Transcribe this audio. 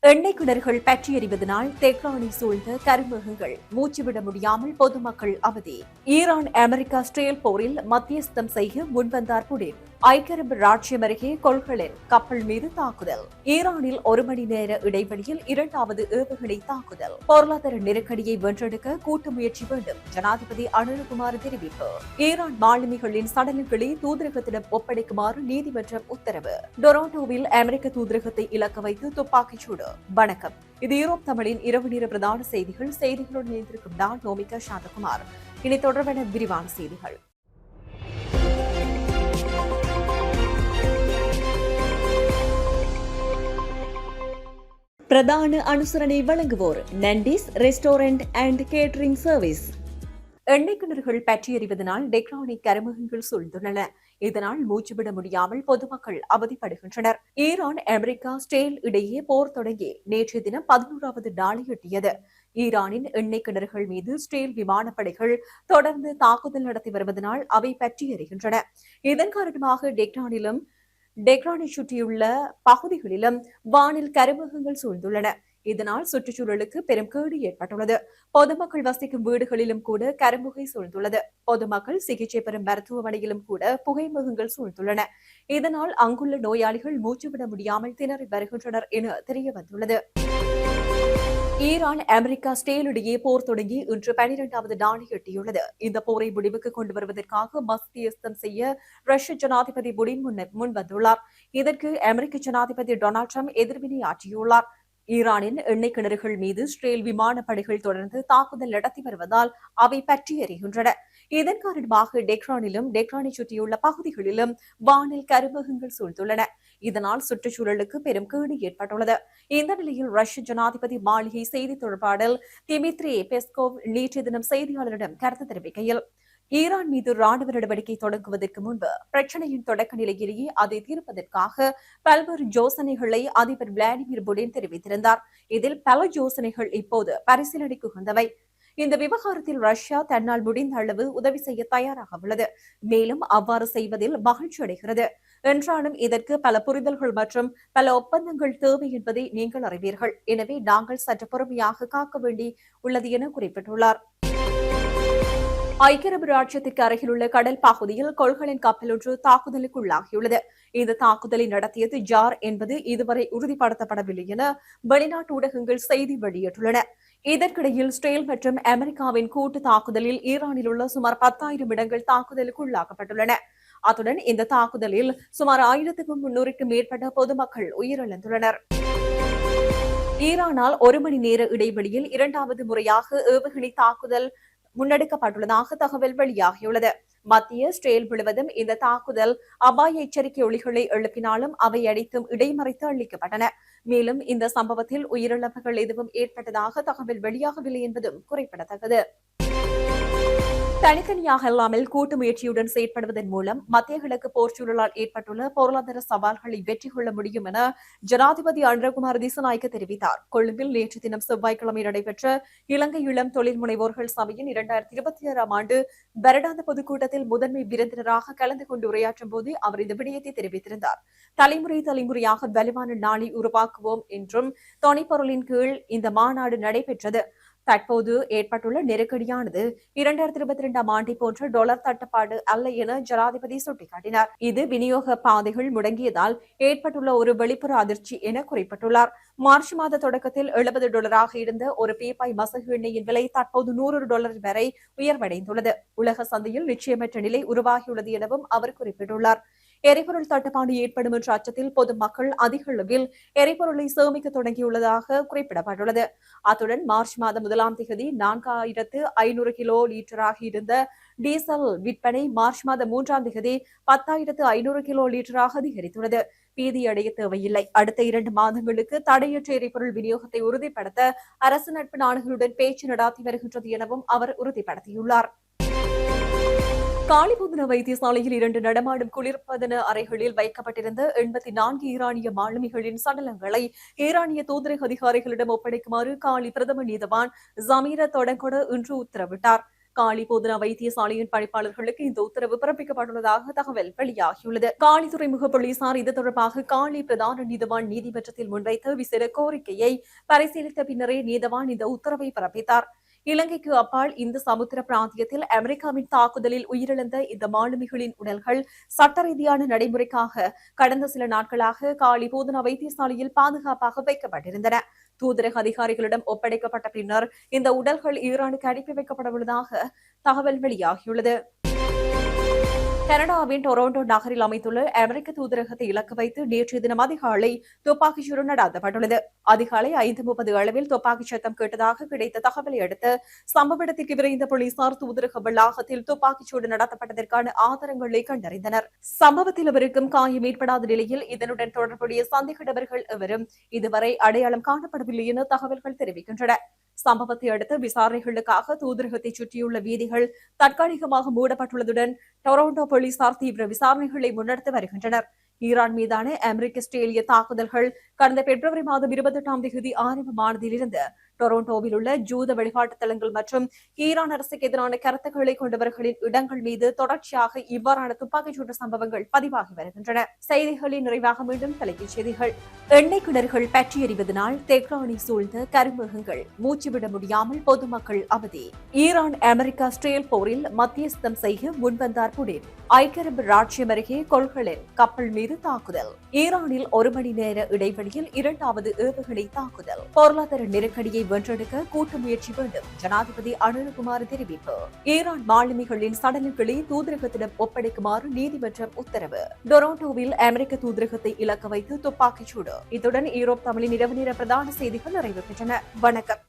எண்ணெய் கிணறுகள் பற்றி எறிவதனால் தெஹ்ரானை சூழ்ந்த கருமேகங்கள் மூச்சுவிட முடியாமல் பொதுமக்கள் அவதி. ஈரான் அமெரிக்கா இஸ்ரேல் போரில் மத்தியஸ்தம் செய்ய முன்வந்தார் புடின். ஐக்கிய அரபு ராச்சியம் அருகே கொள்கலன் கப்பல் மீது தாக்குதல். ஈரானில் 1 மணி நேர இடைவெளியில் 2வது ஏவுகணை தாக்குதல். பொருளாதார நெருக்கடியை வென்றெடுக்க கூட்டு முயற்சி வேண்டும், ஜனாதிபதி அனுரகுமார் தெரிவிப்பு. ஈரான் மாலுமிகளின் சடலங்களை தூதரகத்திடம் ஒப்படைக்குமாறு நீதிமன்றம் உத்தரவு. டொராண்டோவில் அமெரிக்க தூதரகத்தை இலக்கு வைத்து துப்பாக்கிச் சூடு. வணக்கம், இது யூரோப் தமிழின் இரவு நேர பிரதான செய்திகளுடன் இணைந்திருக்கும் நான் நோமிகா சாந்தகுமார். இனி தொடர்பான விரிவான செய்திகள். பிரதான அனுசரணை வழங்குவோர் நண்டிஸ் ரெஸ்டாரண்ட் அண்ட் கேட்டரிங் சர்வீஸ். எண்ணெய் கிணறுகள் பற்றி எறிவதனால் டெஹ்ரானை கருமேகங்கள் சூழ்ந்துள்ளன. இதனால் மூச்சுவிட முடியாமல் பொதுமக்கள் அவதிப்படுகின்றனர். ஈரான் அமெரிக்கா இஸ்ரேல் இடையே போர் தொடங்கி நேற்றைய தினம் 11வது நாளை எட்டியது. ஈரானின் எண்ணெய் கிணறுகள் மீது இஸ்ரேல் விமானப்படைகள் தொடர்ந்து தாக்குதல் நடத்தி வருவதனால் அவை பற்றி எறிகின்றன. இதன் காரணமாக டெஹ்ரானை சுற்றியுள்ள பகுதிகளிலும் வானில் கருமேகங்கள் சூழ்ந்துள்ளன. இதனால் சுற்றுச்சூழலுக்கு பெரும் கேடு ஏற்பட்டுள்ளது. பொதுமக்கள் வசிக்கும் வீடுகளிலும் கூட கரும்புகை சூழ்ந்துள்ளது. பொதுமக்கள் சிகிச்சை பெறும் மருத்துவமனையிலும் கூட புகைமுகங்கள் சூழ்ந்துள்ளன. இதனால் அங்குள்ள நோயாளிகள் மூச்சுவிட முடியாமல் திணறி வருகின்றனர் என தெரியவந்துள்ளது. ஈரான் அமெரிக்கா இஸ்ரேல் இடையே போர் தொடங்கி இன்று 12வது நாளை எட்டியுள்ளது. இந்த போரை முடிவுக்கு கொண்டு வருவதற்காக மத்தியஸ்தம் செய்ய ரஷ்ய ஜனாதிபதி புடின் முன்வந்துள்ளார். இதற்கு அமெரிக்க ஜனாதிபதி டொனால்டு டிரம்ப் எதிர்வினை ஆற்றியுள்ளார். ஈரானின் எண்ணெய் கிணறுகள் மீது இஸ்ரேல் விமானப்படைகள் தொடர்ந்து தாக்குதல் நடத்தி வருவதால் அவை பற்றி எறிகின்றன. இதன் காரணமாக டெஹ்ரானை சுற்றியுள்ள பகுதிகளிலும் வானில் கருமேகங்கள் சூழ்ந்துள்ளன. இதனால் சுற்றுச்சூழலுக்கு பெரும் கேடு ஏற்பட்டுள்ளது. இந்த நிலையில் ரஷ்ய ஜனாதிபதி மாளிகை செய்தி தொடர்பாளர் திமித்ரி பெஸ்கோவ் நேற்றைய தினம் செய்தியாளரிடம் கருத்து தெரிவிக்கையில், ஈரான் மீது ராணுவ நடவடிக்கை தொடங்குவதற்கு முன்பு பிரச்சினையின் தொடக்க நிலையிலேயே அதை தீர்ப்பதற்காக பல்வேறு யோசனைகளை அதிபர் விளாடிமிர் புடின் தெரிவித்திருந்தார். இதில் பல யோசனைகள் இப்போது பரிசீலனைக்கு உகந்தவை. இந்த விவகாரத்தில் ரஷ்யா தன்னால் முடிந்த அளவு உதவி செய்ய தயாராக உள்ளது. மேலும் அவ்வாறு செய்வதில் மகிழ்ச்சி அடைகிறது. என்றாலும் இதற்கு பல புரிதல்கள் மற்றும் பல ஒப்பந்தங்கள் தேவை என்பதை நீங்கள் அறிவீர்கள். எனவே நாங்கள் சற்று பொறுமையாக காக்க வேண்டி உள்ளது என குறிப்பிட்டுள்ளார். ஐக்கிய அரபு ராச்சியத்திற்கு அருகிலுள்ள கடல் பகுதியில் கொள்கலன் கப்பல் ஒன்று தாக்குதலுக்குள்ளாகியுள்ளது. இந்த தாக்குதலை நடத்தியது யார் என்பது இதுவரை உறுதிப்படுத்தப்படவில்லை என வெளிநாட்டு ஊடகங்கள் செய்தி வெளியிட்டுள்ளன. இதற்கிடையில் இஸ்ரேல் மற்றும் அமெரிக்காவின் கூட்டு தாக்குதலில் ஈரானில் உள்ள சுமார் 10,000 இடங்கள் தாக்குதலுக்குள்ளாக்கப்பட்டுள்ளன. அத்துடன் இந்த தாக்குதலில் சுமார் 1300க்கும் மேற்பட்ட பொதுமக்கள் உயிரிழந்துள்ளனர். ஈரானால் 1 மணி நேர இடைவெளியில் 2வது முறையாக ஏவுகணை தாக்குதல் முன்னெடுக்கப்பட்டுள்ளதாக தகவல் வெளியாகியுள்ளது. மத்திய இஸ்ரேல் முழுவதும் இந்த தாக்குதல் அபாய எச்சரிக்கை ஒலிகளை எழுப்பினாலும் அவை அனைத்தும் இடைமறைத்து அளிக்கப்பட்டன. மேலும் இந்த சம்பவத்தில் உயிரிழப்புகள் எதுவும் ஏற்பட்டதாக தகவல் வெளியாகவில்லை என்பதும் குறிப்பிடத்தக்கது. தனித்தனியாக இல்லாமல் கூட்டு முயற்சியுடன் செயற்படுவதன் மூலம் மத்திய கிழக்கு போர்ச்சூழலால் ஏற்பட்டுள்ள பொருளாதார சவால்களை வெற்றி கொள்ள முடியும் என ஜனாதிபதி அனுரகுமார் திசாநாயக்க தெரிவித்தார். கொழும்பில் நேற்று தினம் செவ்வாய்க்கிழமை நடைபெற்ற இலங்கை இளம் தொழில் முனைவோர்கள் சபையின் 2026ஆம் ஆண்டு வருடாந்த பொதுக்கூட்டத்தில் முதன்மை விருந்தினராக கலந்து கொண்டு உரையாற்றும் போது அவர் இந்த விடயத்தை தெரிவித்திருந்தார். தலைமுறையாக வலுவான நாளை உருவாக்குவோம் என்றும் தொனிப்பொருளின் கீழ் இந்த மாநாடு நடைபெற்றது. தற்போது ஏற்பட்டுள்ள நெருக்கடியானது 2022ஆம் ஆண்டை போன்ற டாலர் தட்டுப்பாடு அல்ல என ஜனாதிபதி சுட்டிக்காட்டினார். இது விநியோக பாதைகள் முடங்கியதால் ஏற்பட்டுள்ள ஒரு வெளிப்புற அதிர்ச்சி என குறிப்பிட்டுள்ளார். மார்ச் மாத தொடக்கத்தில் $70 இருந்த ஒரு பீப்பாய் மசகு எண்ணெயின் விலை தற்போது $100 வரை உயர்வடைந்துள்ளது. உலக சந்தையில் நிச்சயமற்ற நிலை உருவாகியுள்ளது எனவும் அவர் குறிப்பிட்டுள்ளார். எரிபொருள் தட்டுப்பாடு ஏற்படும் என்ற அச்சத்தில் பொதுமக்கள் அதிக அளவில் எரிபொருளை சேமிக்க தொடங்கியுள்ளதாக குறிப்பிடப்பட்டுள்ளது. அத்துடன் மார்ச் மாதம் 1ஆம் தேதி 4,500 கிலோ லீட்டராக இருந்த டீசல் விற்பனை மார்ச் மாதம் 3ஆம் தேதி 10,500 கிலோ லீட்டராக அதிகரித்துள்ளது. பீதியடைய தேவையில்லை. அடுத்த 2 மாதங்களுக்கு தடையற்ற எரிபொருள் விநியோகத்தை உறுதிப்படுத்த அரசு நட்பு நாடுகளுடன் பேச்சு நடாத்தி வருகின்றது எனவும் அவர் உறுதிப்படுத்தியுள்ளார். காலிபுதன வைத்தியசாலையில் 2 நடமாடும் குளிர்பதன அறைகளில் வைக்கப்பட்டிருந்த 84 ஈரானிய மாலுமிகளின் சடலங்களை ஈரானிய தூதரக அதிகாரிகளிடம் ஒப்படைக்குமாறு காலி பிரதம நீதவான் ஜமீர தொடங்கொட இன்று உத்தரவிட்டார். காலி போதனா வைத்தியசாலையின் பணிப்பாளர்களுக்கு இந்த உத்தரவு பிறப்பிக்கப்பட்டுள்ளதாக தகவல் வெளியாகியுள்ளது. காலி துறைமுக போலீசார் இது தொடர்பாக காலி பிரதான நீதவான் நீதிமன்றத்தில் முன்வைத்த விசேட கோரிக்கையை பரிசீலித்த பின்னரே நீதவான் இந்த உத்தரவை பிறப்பித்தார். இலங்கைக்கு அப்பால் இந்த சமுத்திர பிராந்தியத்தில் அமெரிக்காவின் தாக்குதலில் உயிரிழந்த இந்த மாலுமிகளின் உடல்கள் சட்ட ரீதியான நடைமுறைக்காக கடந்த சில நாட்களாக காலி போதனா வைத்தியசாலையில் பாதுகாப்பாக வைக்கப்பட்டிருந்தன. தூதரக அதிகாரிகளிடம் ஒப்படைக்கப்பட்ட பின்னர் இந்த உடல்கள் ஈரானுக்கு அனுப்பி வைக்கப்படவுள்ளதாக தகவல் வெளியாகியுள்ளது. கனடாவின் டொரண்டோ நகரில் அமைந்துள்ள அமெரிக்க தூதரகத்தை இலக்கு வைத்து நேற்றைய தினம் அதிகாலை துப்பாக்கிச்சூடு நடத்தப்பட்டுள்ளது. அதிகாலை 5:30 அளவில் துப்பாக்கிச் சத்தம் கேட்டதாக கிடைத்த தகவலை அடுத்து சம்பவ இடத்திற்கு விரைந்த போலீசார் தூதரக வளாகத்தில் துப்பாக்கிச்சூடு நடத்தப்பட்டதற்கான ஆதாரங்களை கண்டறிந்தனர். சம்பவத்தில் எவருக்கும் காயம் ஏற்படாத நிலையில் இதனுடன் தொடர்புடைய சந்தேக நபர்கள் எவரும் இதுவரை அடையாளம் காணப்படவில்லை என தகவல்கள் தெரிவிக்கின்றன. சம்பவத்தை அடுத்து விசாரணைகளுக்காக தூதரகத்தை சுற்றியுள்ள வீதிகள் தற்காலிகமாக மூடப்பட்டுள்ளதுடன் டொரண்டோ போலீசார் தீவிர விசாரணைகளை முன்னெடுத்து வருகின்றனர். ஈரான் மீதான அமெரிக்க இஸ்ரேலிய தாக்குதல்கள் கடந்த பிப்ரவரி மாதம் 28ஆம் தேதி ஆரம்பமானதிலிருந்து டொரண்டோவில் உள்ள ஜூத வழிபாட்டு தலங்கள் மற்றும் ஈரான் அரசுக்கு எதிரான கருத்துக்களை கொண்டவர்களின் இடங்கள் மீது தொடர்ச்சியாக இவ்வாறான துப்பாக்கிச்சூடு சம்பவங்கள் பதிவாகி வருகின்றன. செய்திகளின் நிறைவாக மீண்டும் தலைப்புச் செய்திகள். எண்ணெய் கிணறுகள் பற்றி எறிவதனால் தெஹ்ரானை சூழ்ந்த கருமேகங்கள் மூச்சுவிட முடியாமல் பொதுமக்கள் அவதி. ஈரான் அமெரிக்கா இஸ்ரேல் போரில் மத்தியஸ்தம் செய்ய முன்வந்தார் புடின். ஐக்கிய அரபு ராச்சியம் அருகே கொள்கலன் கப்பல் மீது தாக்குதல். ஈரானில் 1 மணி நேர இடைவெளியில் 2வது ஏவுகணை தாக்குதல். பொருளாதார நெருக்கடியை வென்றெடுக்க கூட்டு முயற்சி வேண்டும். ஜனாதிபதி அனுரகுமார் தெரிவிப்பு. ஈரான் மாலுமிகளின் சடலங்களை தூதரகத்திடம் ஒப்படைக்குமாறு நீதிமன்றம் உத்தரவு. டொரண்டோவில் அமெரிக்க தூதரகத்தை இலக்கு வைத்து துப்பாக்கிச்சூடு. இத்துடன் ஈரோப் தமிழின் இரவு நேர பிரதான செய்திகள் நிறைவு பெற்றன. வணக்கம்.